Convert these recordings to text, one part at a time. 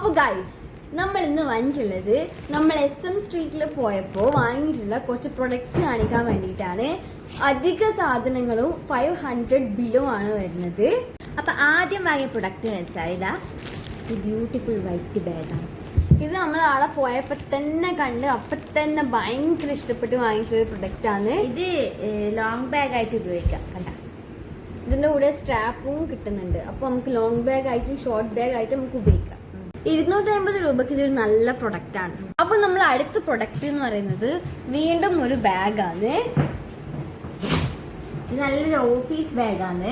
അപ്പോൾ ഗൈസ്, നമ്മൾ ഇന്ന് വന്നിട്ടുള്ളത് നമ്മൾ SM സ്ട്രീറ്റിൽ പോയപ്പോൾ വാങ്ങിയിട്ടുള്ള കുറച്ച് പ്രൊഡക്ട്സ് കാണിക്കാൻ വേണ്ടിയിട്ടാണ്. അധിക സാധനങ്ങളും 500 ബിലോ ആണ് വരുന്നത്. അപ്പം ആദ്യം വാങ്ങിയ പ്രൊഡക്റ്റ് എന്ന് വെച്ചാൽ ഇതാ ഈ ബ്യൂട്ടിഫുൾ വൈറ്റ് ബാഗാണ്. ഇത് നമ്മൾ ആളെ പോയപ്പോൾ തന്നെ കണ്ട് അപ്പം തന്നെ ഭയങ്കര ഇഷ്ടപ്പെട്ട് വാങ്ങിയിട്ടുള്ള പ്രൊഡക്റ്റാണ്. ഇത് ലോങ് ബാഗായിട്ട് ഉപയോഗിക്കാം. കണ്ട, ഇതിൻ്റെ കൂടെ സ്ട്രാപ്പും കിട്ടുന്നുണ്ട്. അപ്പോൾ നമുക്ക് ലോങ് ബാഗ് ആയിട്ടും ഷോർട്ട് ബാഗ് ആയിട്ടും നമുക്ക് ഉപയോഗിക്കാം. 250 രൂപയ്ക്ക് ഇതൊരു നല്ല പ്രൊഡക്റ്റാണ്. അപ്പോൾ നമ്മൾ അടുത്ത പ്രൊഡക്റ്റ് എന്ന് പറയുന്നത് വീണ്ടും ഒരു ബാഗാണ്. ഇത് നല്ലൊരു ഓഫീസ് ബാഗാണ്.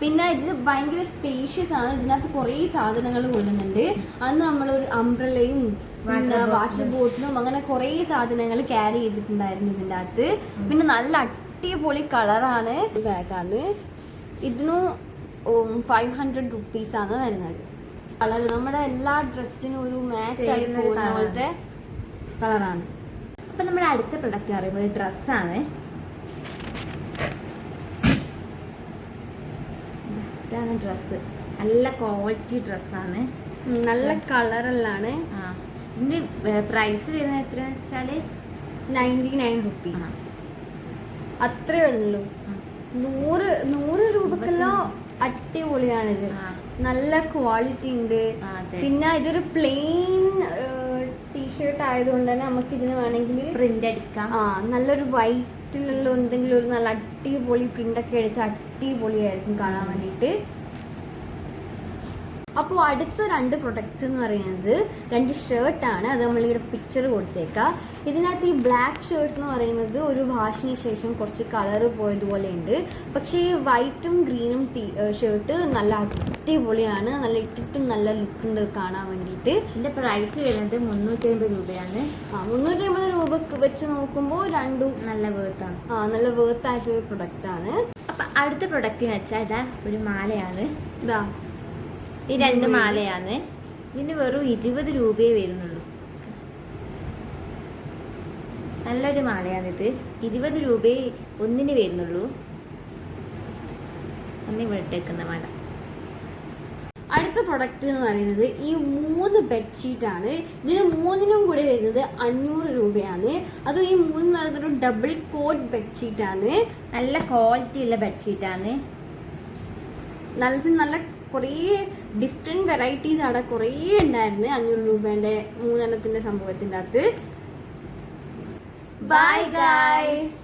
പിന്നെ ഇത് ഭയങ്കര സ്പേഷ്യസ് ആണ്. ഇതിനകത്ത് കുറേ സാധനങ്ങൾ കൊള്ളുന്നുണ്ട്. അന്ന് നമ്മളൊരു അംബ്രലയും പിന്നെ വാട്ടർ ബോട്ടിലും അങ്ങനെ കുറേ സാധനങ്ങൾ ക്യാരി ചെയ്തിട്ടുണ്ടായിരുന്നു ഇതിൻ്റെ അകത്ത്. പിന്നെ നല്ല അടിപൊളി കളറാണ് ബാഗാണ്. ഇതിനും 500 റുപ്പീസാണ് വരുന്നത്. കളർ നമ്മുടെ എല്ലാ ഡ്രസ്സിനും ഒരു മാച്ച് ആയി പോകുന്ന പോലത്തെ കളറാണ്. അപ്പം നമ്മുടെ അടുത്ത പ്രൊഡക്റ്റ് പറയുമ്പോൾ ഒരു ഡ്രസ്സാണ്. ഇതാണ് ഡ്രസ്സ്. നല്ല ക്വാളിറ്റി ഡ്രസ്സാണ്. നല്ല കളറല്ലാണ്. ഇതിൻ്റെ പ്രൈസ് വരുന്നത് എത്ര വെച്ചാൽ 99 റുപ്പീസ്. അത്രേ ഉള്ളൂ. 100 രൂപക്കെല്ലാം അടിപൊളിയാണിത്. നല്ല ക്വാളിറ്റി ഉണ്ട്. പിന്നെ ഇതൊരു പ്ലെയിൻ ടീഷർട്ട് ആയതുകൊണ്ട് തന്നെ നമുക്ക് ഇതിന് വേണമെങ്കിൽ പ്രിന്റ് അടിക്കാം. നല്ലൊരു വൈറ്റിലുള്ള എന്തെങ്കിലും ഒരു നല്ല അടിപൊളി പ്രിന്റൊക്കെ അടിച്ച് അടിപൊളിയായിരിക്കും കാണാൻ വേണ്ടിയിട്ട്. അപ്പോൾ അടുത്ത 2 പ്രൊഡക്ട്സ് എന്ന് പറയുന്നത് 2 ഷർട്ടാണ്. അത് നമ്മളിവിടെ പിക്ചർ കൊടുത്തേക്കാം. ഇതിനകത്ത് ഈ ബ്ലാക്ക് ഷർട്ട് എന്ന് പറയുന്നത് ഒരു വാഷിന് ശേഷം കുറച്ച് കളറ് പോയതുപോലെ ഉണ്ട്. പക്ഷേ ഈ വൈറ്റും ഗ്രീനും ഷർട്ട് നല്ല അടിപൊളിയാണ്. നല്ല ഇട്ടിട്ടും നല്ല ലുക്ക് ഉണ്ട് കാണാൻ വേണ്ടിയിട്ട്. ഇതിൻ്റെ പ്രൈസ് വരുന്നത് 350 രൂപയാണ്. 350 രൂപക്ക് വെച്ച് നോക്കുമ്പോൾ രണ്ടും നല്ല വേർത്താണ്. നല്ല വേർത്തായിട്ടൊരു പ്രൊഡക്റ്റാണ്. അപ്പം അടുത്ത പ്രൊഡക്റ്റ് വെച്ചാൽ ഇതാ ഒരു മാലയാണ്. ഇതാ ഈ 2 മാലയാണ്. ഇതിന് വെറും 20 രൂപയേ വരുന്നുള്ളൂ. നല്ലൊരു മാലയാണിത്. 20 രൂപയെ ഒന്നിന് വരുന്നുള്ളൂ. ഒന്നിവിടെ ഇട്ടേക്കുന്ന മാല. അടുത്ത പ്രൊഡക്റ്റ് എന്ന് പറയുന്നത് ഈ 3 ബെഡ്ഷീറ്റാണ്. ഇതിന് 3നും കൂടി വരുന്നത് 500 രൂപയാണ്. അതും ഈ 3 എന്ന് പറയുന്നത് ഒരു ഡബിൾ കോട്ട് ബെഡ്ഷീറ്റാണ്. നല്ല ക്വാളിറ്റി ഉള്ള ബെഡ്ഷീറ്റാണ്. നല്ല കുറേ ഡിഫറെൻറ്റ് വെറൈറ്റീസ് അവിടെ കുറേ ഉണ്ടായിരുന്നു. 500 രൂപേൻ്റെ 3 എണ്ണത്തിൻ്റെ സംഭവത്തിൻ്റെ അകത്ത്. Bye guys.